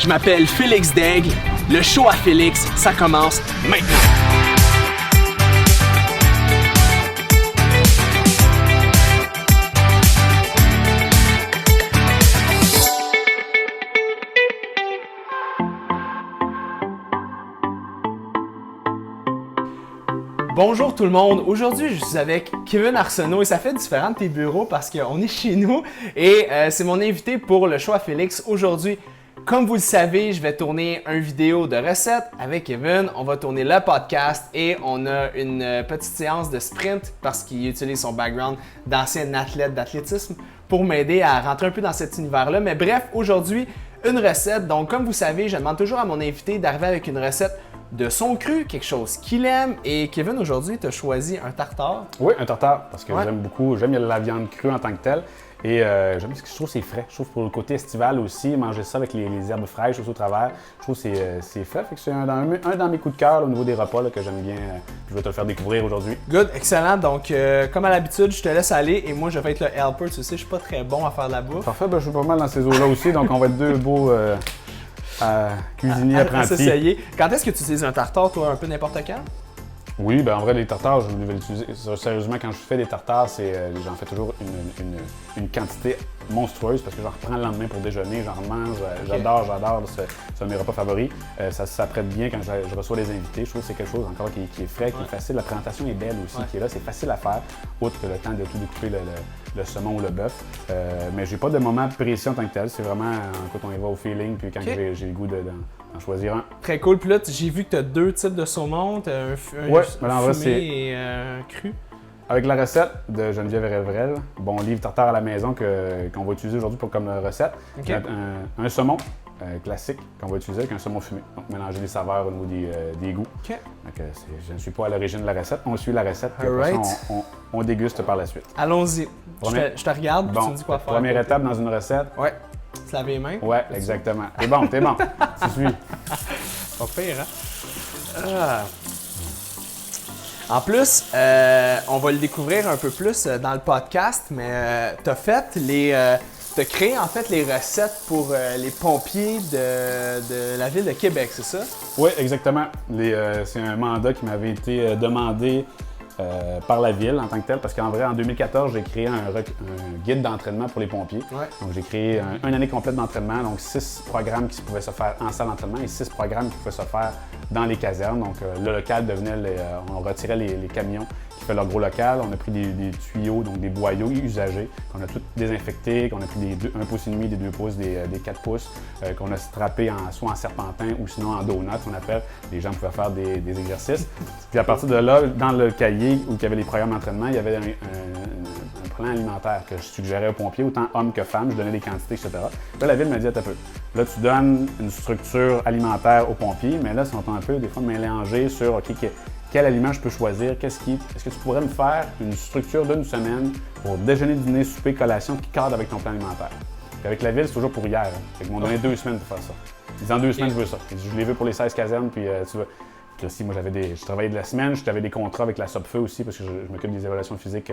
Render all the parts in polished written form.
Je m'appelle Félix Daigle. Le show à Félix, ça commence maintenant. Bonjour tout le monde, aujourd'hui je suis avec Kevin Arsenault et ça fait différent de tes bureaux parce qu'on est chez nous et c'est mon invité pour le show à Félix aujourd'hui. Comme vous le savez, je vais tourner une vidéo de recettes avec Kevin, on va tourner le podcast et on a une petite séance de sprint parce qu'il utilise son background d'ancien athlète d'athlétisme pour m'aider à rentrer un peu dans cet univers-là. Mais bref, aujourd'hui, une recette. Donc comme vous savez, je demande toujours à mon invité d'arriver avec une recette de son cru, quelque chose qu'il aime. Et Kevin, aujourd'hui, tu as choisi un tartare. Oui, un tartare, parce que j'aime beaucoup, j'aime la viande crue en tant que telle. Et j'aime ce que je trouve c'est frais. Je trouve pour le côté estival aussi, manger ça avec les herbes fraîches aussi au travers, je trouve que c'est frais. Fait que c'est un dans mes coups de cœur au niveau des repas là, que j'aime bien. Je vais te le faire découvrir aujourd'hui. Good, excellent. Donc, comme à l'habitude, je te laisse aller et moi, je vais être le helper. Tu sais, je suis pas très bon à faire de la bouffe. Parfait, ben, je suis pas mal dans ces eaux-là aussi, donc on va être deux beaux cuisiniers apprentis. Quand est-ce que tu utilises un tartare, toi, un peu n'importe quand? Oui, ben en vrai, les tartares, je vais l'utiliser. Sérieusement, quand je fais des tartares, j'en fais toujours une quantité monstrueuse parce que j'en reprends le lendemain pour déjeuner, j'en mange, j'adore, c'est un de mes repas favoris. Ça s'apprête bien quand je reçois des invités. Je trouve que c'est quelque chose encore qui est frais, qui est facile. La présentation est belle aussi, qui est là, c'est facile à faire, outre que le temps de tout découper le saumon ou le bœuf. Mais j'ai pas de moment précis en tant que tel, c'est vraiment, écoute, on y va au feeling, puis quand j'ai le goût d'en choisir un. Très cool. Puis là, j'ai vu que tu as deux types de saumon, tu as un fumé et cru. Avec la recette de Geneviève Evrel, bon livre tartare à la maison qu'on va utiliser aujourd'hui comme recette. Okay. Un saumon classique qu'on va utiliser avec un saumon fumé. Donc mélanger les saveurs au niveau des goûts. Okay. Donc, je ne suis pas à l'origine de la recette, on suit la recette puis on déguste par la suite. Allons-y. Je te regarde puis tu me dis quoi faire. Première étape dans une recette. Ouais. Se laver les mains. Ouais, exactement. T'es bon. Tu suis. Pas pire, hein? En plus, on va le découvrir un peu plus dans le podcast, mais t'as créé en fait les recettes pour les pompiers de la ville de Québec, c'est ça? Oui, exactement. C'est un mandat qui m'avait été demandé par la ville en tant que tel, parce qu'en vrai, en 2014, j'ai créé un guide d'entraînement pour les pompiers. Ouais. Donc, j'ai créé une année complète d'entraînement, donc 6 programmes qui pouvaient se faire en salle d'entraînement et 6 programmes qui pouvaient se faire dans les casernes. Donc, le local devenait, on retirait les camions qui fait leur gros local. On a pris des tuyaux, donc des boyaux usagés, qu'on a tout désinfectés, qu'on a pris des 1,5 pouces, des 2 pouces, des 4 pouces, qu'on a strappé soit en serpentin ou sinon en donut, on appelle. Les gens pouvaient faire des exercices. Puis à partir de là, dans le cahier où il y avait les programmes d'entraînement, il y avait un plan alimentaire que je suggérais aux pompiers, autant hommes que femmes, je donnais des quantités, etc. Là, la ville m'a dit, attends un peu, là, tu donnes une structure alimentaire aux pompiers, mais là, ils sont un peu, des fois, mélangés sur, OK, quel aliment je peux choisir, est-ce que tu pourrais me faire une structure d'une semaine pour déjeuner, dîner, souper, collation qui cadre avec ton plan alimentaire? Puis avec la ville, c'est toujours pour hier. Hein. Ils m'ont donné 2 semaines pour faire ça. Ils disent, en 2 semaines, je veux ça. Je les veux pour les 16 casernes, puis tu vois. Puis aussi, moi, je travaillais de la semaine, j'avais des contrats avec la SOPFEU aussi, parce que je m'occupe des évaluations physiques.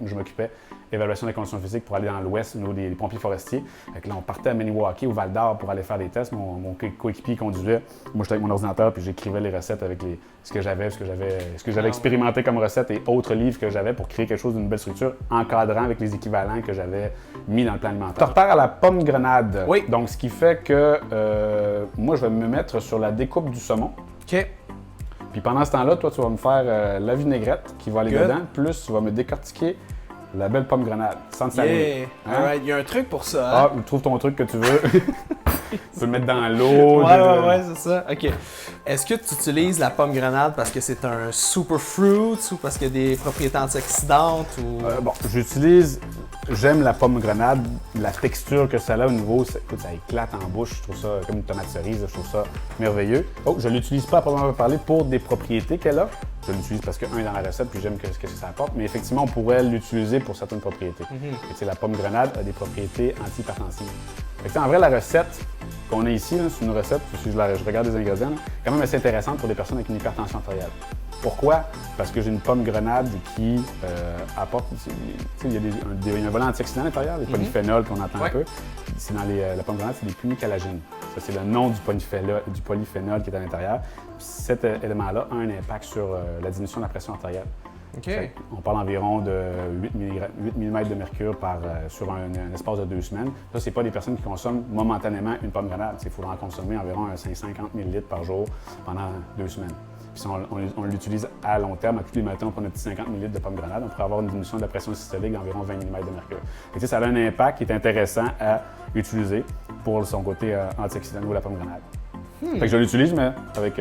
Je m'occupais évaluation des conditions physiques pour aller dans l'ouest, au niveau des pompiers forestiers. Fait là, on partait à Maniwaki, au Val-d'Or, pour aller faire des tests. Mon coéquipier conduisait. Moi, j'étais avec mon ordinateur, puis j'écrivais les recettes avec ce que j'avais expérimenté comme recette et autres livres que j'avais pour créer quelque chose d'une belle structure, encadrant avec les équivalents que j'avais mis dans le plan alimentaire. Tartare à la pomme grenade. Oui. Donc, ce qui fait que moi, je vais me mettre sur la découpe du saumon. OK. Puis pendant ce temps-là, toi, tu vas me faire la vinaigrette qui va aller dedans, plus tu vas me décortiquer la belle pomme grenade, sans te saler. Hein? Alright, il y a un truc pour ça. Hein? Ah, trouve ton truc que tu veux. Tu peux le mettre dans l'eau. Ouais, c'est ça. OK. Est-ce que tu utilises la pomme grenade parce que c'est un superfruit ou parce qu'il y a des propriétés antioxydantes? Ou... Bon, j'aime la pomme grenade, la texture que ça a au niveau, ça éclate en bouche, je trouve ça comme une tomate cerise, je trouve ça merveilleux. Oh, je ne l'utilise pas à proprement parler pour des propriétés qu'elle a. Je l'utilise parce que, dans la recette, puis j'aime ce que ça apporte, mais effectivement, on pourrait l'utiliser pour certaines propriétés. Et, la pomme grenade a des propriétés antihypertensives. En vrai, la recette qu'on a ici, c'est une recette, si je regarde les ingrédients, quand même assez intéressante pour des personnes avec une hypertension artérielle. Pourquoi? Parce que j'ai une pomme grenade qui apporte, il y a un volant antioxydant à l'intérieur, les polyphénols qu'on entend un peu. c'est dans la pomme grenade, c'est des punicalagines. Ça, c'est le nom du polyphénol qui est à l'intérieur. Cet élément-là a un impact sur la diminution de la pression artérielle. OK. On parle environ de 8 mm de mercure sur un espace de 2 semaines. Ça, c'est pas des personnes qui consomment momentanément une pomme grenade. Il faut en consommer environ 50 ml par jour pendant 2 semaines. Puis si on l'utilise à long terme, à tous les matins, on prend notre petit 50 ml de pomme grenade, on pourrait avoir une diminution de la pression systolique d'environ 20 mm de mercure. Et ça a un impact qui est intéressant à utiliser pour son côté antioxydant de la pomme grenade. Fait que je l'utilise, mais avec,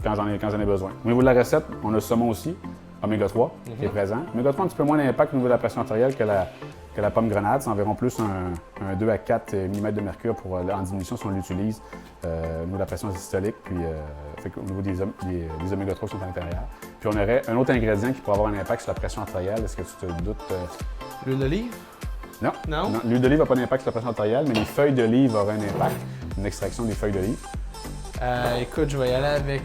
quand j'en ai besoin. Au niveau de la recette, on a le saumon aussi, oméga 3, qui est présent. Oméga 3 a un petit peu moins d'impact au niveau de la pression artérielle que la pomme grenade. C'est environ plus un 2 à 4 mm de mercure en diminution si on l'utilise au niveau de la pression systolique. Puis, au niveau des oméga 3 qui sont à l'intérieur. Puis on aurait un autre ingrédient qui pourrait avoir un impact sur la pression artérielle. Est-ce que tu te doutes? L'huile d'olive? Non. L'huile d'olive n'a pas d'impact sur la pression artérielle, mais les feuilles d'olive auraient un impact. Une extraction des feuilles d'olive. Écoute, je vais y aller avec...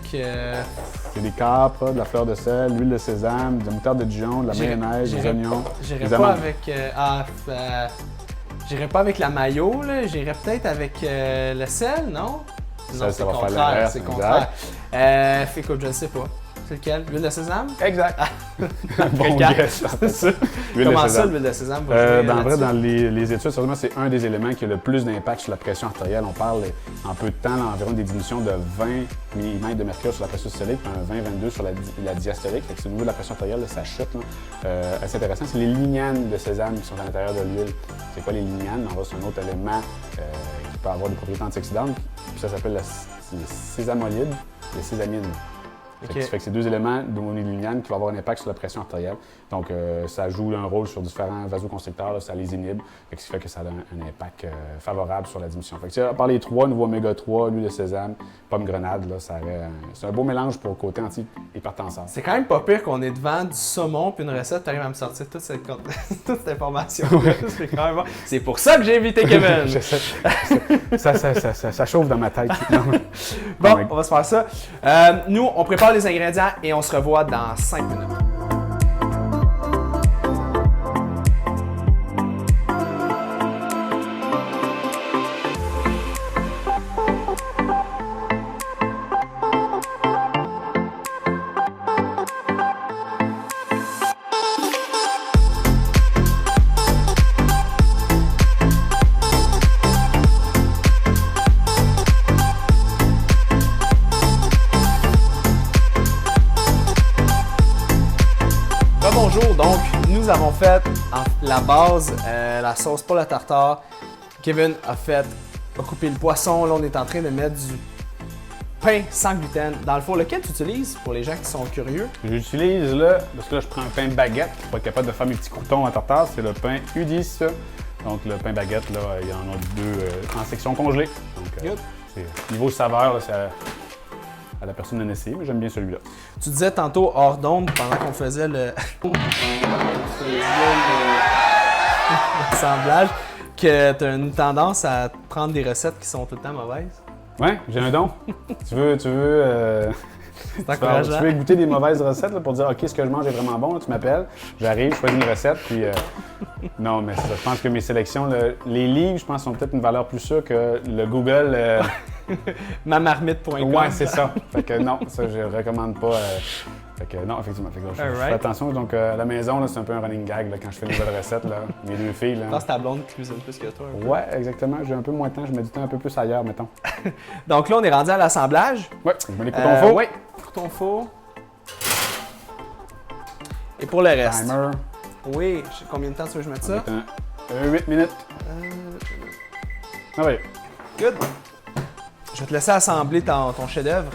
C'est des capres, de la fleur de sel, l'huile de sésame, de la moutarde de Dijon, de la mayonnaise, des oignons. J'irais pas avec... j'irais pas avec la mayo, là. J'irais peut-être avec le sel, non? Non, c'est le contraire. C'est le contraire. Écoute, je ne sais pas. C'est lequel? L'huile de sésame? Exact. Bon guess. C'est ça. Comment ça, l'huile de sésame va jouer En vrai, dans les études, sérieusement, c'est un des éléments qui a le plus d'impact sur la pression artérielle. On parle en peu de temps, là, environ des diminutions de 20 mm de mercure sur la pression systolique, puis un 20-22 sur la diastolique. Fait que c'est au niveau de la pression artérielle, là, ça chute. Assez intéressant. C'est les lignanes de sésame qui sont à l'intérieur de l'huile. C'est quoi les lignanes? En vrai, c'est un autre élément qui peut avoir des propriétés antioxydantes. Puis ça s'appelle les sésamolides, les sésamines. Okay. Fait que c'est deux éléments d'homoliniane qui vont avoir un impact sur la pression artérielle. Donc, ça joue un rôle sur différents vasoconstricteurs, là, ça les inhibe, ce qui fait que ça a un impact favorable sur la diminution. Fait que, à part les trois, nouveau oméga 3, l'huile de sésame, pomme grenade, là, c'est un beau mélange pour le côté anti-hypertenseur. C'est quand même pas pire qu'on est devant du saumon puis une recette, tu arrives à me sortir toute cette information. C'est quand même bon. C'est pour ça que j'ai invité Kevin! ça chauffe dans ma tête. Bon, on va se faire ça. Nous, on prépare les ingrédients et on se revoit dans 5 minutes. Bonjour, donc nous avons fait la base, la sauce pour le tartare. Kevin a coupé le poisson. Là, on est en train de mettre du pain sans gluten dans le four. Lequel tu utilises pour les gens qui sont curieux? J'utilise là, parce que là je prends un pain baguette pour être capable de faire mes petits croutons en tartare. C'est le pain Udis. Donc le pain baguette, là, il y en a deux en section congelée. Donc niveau saveur, là, ça... à la personne d'en essayer, mais j'aime bien celui-là. Tu disais tantôt hors d'onde, pendant qu'on faisait l'assemblage, que tu as une tendance à prendre des recettes qui sont tout le temps mauvaises. Ouais, j'ai un don. Tu veux goûter des mauvaises recettes là, pour dire OK, ce que je mange est vraiment bon, là, tu m'appelles, j'arrive, je choisis une recette, puis non, mais ça, je pense que mes sélections, les livres, je pense, sont peut-être une valeur plus sûre que le Google. Mamarmite.com. Ouais, c'est ça. Fait que non, ça, je recommande pas. Fait que non, effectivement. Fait que, je fais attention. Donc, à la maison, là, c'est un peu un running gag là, quand je fais une nouvelle recette. Là, mes deux filles. Là. Je pense que ta blonde cuisine plus que toi. Ouais, exactement. J'ai un peu moins de temps. Je mets du temps un peu plus ailleurs, mettons. Donc là, on est rendu à l'assemblage. Ouais, je mets les croutons four. Oui, croutons four. Et pour le reste. Timer. Oui, combien de temps tu veux que je mette ça? 8 minutes. Ah oui. Good. Je vais te laisser assembler ton chef-d'œuvre.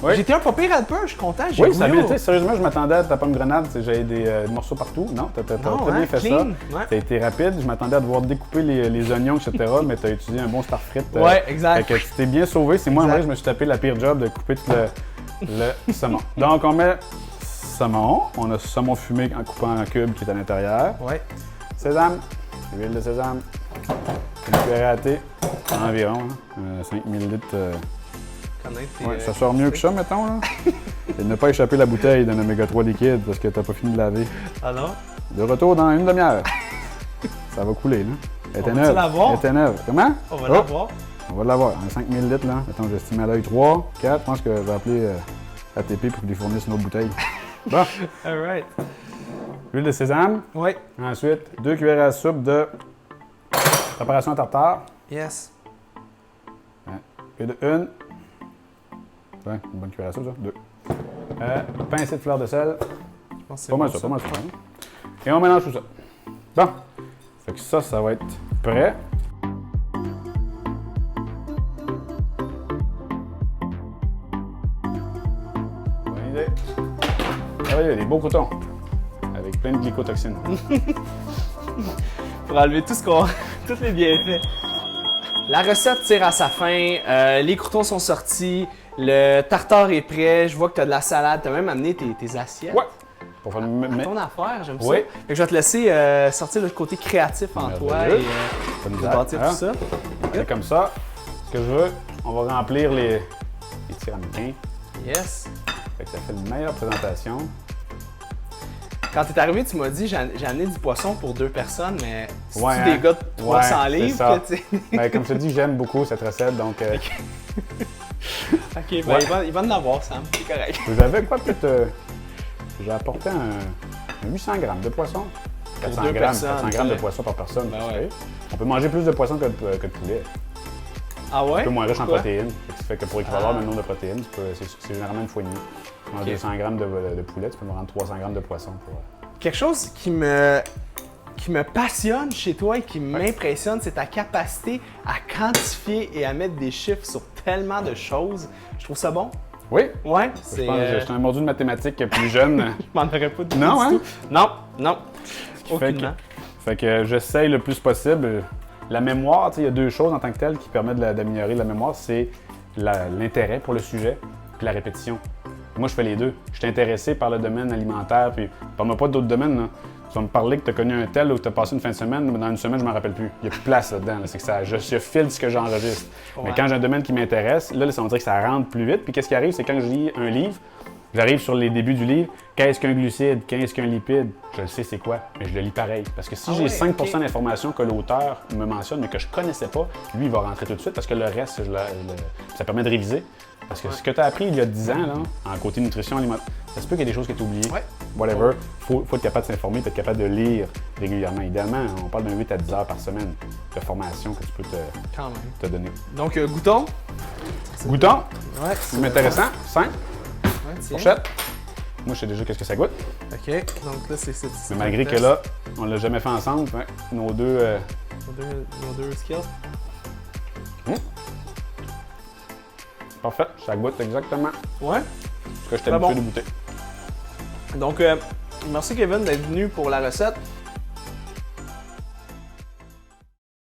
Oui. J'étais un pas pire peu, je suis content. Oui, ça a bien été. Sérieusement, je m'attendais à ta pomme grenade. J'avais des morceaux partout. Non, t'as très bien fait clean. Ça. Ouais. T'as été rapide. Je m'attendais à devoir découper les oignons, etc. Mais t'as utilisé un bon star frites. Ouais, exact. Fait que tu t'es bien sauvé. C'est moi, en vrai, je me suis tapé la pire job de couper tout le saumon. Donc, on met saumon. On a saumon fumé en coupant en cubes qui est à l'intérieur. Ouais. Sésame. Huile de sésame. Une cuillère à thé. Environ 5 ml. Ouais, ça sort mieux que ça, mettons. Là. Et ne pas échapper la bouteille d'un oméga 3 liquide parce que t'as pas fini de laver. Ah non? De retour dans une demi-heure. Ça va couler, là. Elle était On va neuve. l'avoir? Elle était neuve. Comment? On va l'avoir. On va l'avoir. Un 5000 litres, là. Attends, j'estime à l'œil 3, 4. Je pense que je vais appeler ATP pour qu'ils lui fournissent une autre bouteille. Bon. All right. Huile de sésame. Oui. Ensuite, 2 cuillères à soupe de préparation à tartare. Yes. Et de une. Ouais, une bonne cuillère à soupe, ça. 2. Pincée de fleur de sel. Je pense que c'est Pas mal bon, ça, pas mal ça. Et on mélange tout ça. Bon. Fait que ça va être prêt. Bonne idée. Ah oui, des beaux croutons. Avec plein de glycotoxines. Pour enlever tout ce qu'on. tous les bienfaits. La recette tire à sa fin. Les croutons sont sortis. Le tartare est prêt. Je vois que tu as de la salade. Tu as même amené tes assiettes. Ouais. Pour faire Ton affaire, j'aime oui. ça. Fait que je vais te laisser sortir le côté créatif en toi et bâtir tout ça. Et comme ça, ce que je veux, on va remplir les tirs-américains. Yes. Fait que ça fait une meilleure présentation. Quand t'es arrivé, tu m'as dit j'ai amené du poisson pour 2 personnes, mais c'est Ouais, des gars de 300 ouais, livres c'est ça. que tu Ben, comme je te dis, j'aime beaucoup cette recette, donc Ok, ben il va en avoir, Sam, c'est correct. vous avez quoi peut-être. J'ai apporté un 800 grammes de poisson. 400 deux grammes, personnes, 400 grammes de poisson par personne. Ben tu ouais. sais. On peut manger plus de poisson que de poulet. Ah ouais? Un peu moins riche en Pourquoi? protéines. Ça fait que pour équivaloir le nombre de protéines, c'est généralement une fois et demie. Tu manges Ok. 200 grammes de poulet, tu peux me rendre 300 grammes de poisson. Quelque chose qui me passionne chez toi et qui m'impressionne, c'est ta capacité à quantifier et à mettre des chiffres sur tellement de choses. Je trouve ça bon. Oui, Ouais, je c'est. pense que j'étais un mordu de mathématiques plus jeune. Je m'en aurais pas dit Non, du hein? tout. Non, non. Fait que j'essaye le plus possible. La mémoire, il y a 2 choses en tant que telles qui permettent d'améliorer la mémoire, c'est l'intérêt pour le sujet puis la répétition. Moi, je fais les deux. Je suis intéressé par le domaine alimentaire, puis parle-moi pas d'autres domaines. Là. Tu vas me parler que tu as connu un tel ou que tu as passé une fin de semaine, mais dans une semaine, je m'en rappelle plus. Il n'y a plus de place là-dedans. Là. C'est que je filtre ce que j'enregistre. Ouais. Mais quand j'ai un domaine qui m'intéresse, là, ça veut dire que ça rentre plus vite. Puis qu'est-ce qui arrive, c'est quand je lis un livre, j'arrive sur les débuts du livre, qu'est-ce qu'un glucide, qu'est-ce qu'un lipide, je le sais c'est quoi, mais je le lis pareil. Parce que si j'ai 5% d'informations que l'auteur me mentionne, mais que je connaissais pas, lui, il va rentrer tout de suite parce que le reste, ça permet de réviser. Parce que ce que tu as appris il y a 10 ans, là, en côté nutrition alimentaire, ça se peut qu'il y ait des choses que tu as oubliées. Ouais. Whatever. Faut être capable de s'informer, être capable de lire régulièrement. Idéalement, on parle d'un 8 à 10 heures par semaine de formation que tu peux Quand même. te donner. Donc, goûtons. Goûtons, Ouais. c'est intéressant. 5, Ouais, tiens. fourchette. Moi, je sais déjà qu'est-ce que ça goûte. OK. Donc là, c'est Mais malgré que là, on l'a jamais fait ensemble, hein, nos deux. Nos deux skills. Parfait, ça goûte exactement Ouais. ce que je t'ai Très habitué bon. de goûter. Donc, merci Kevin d'être venu pour la recette.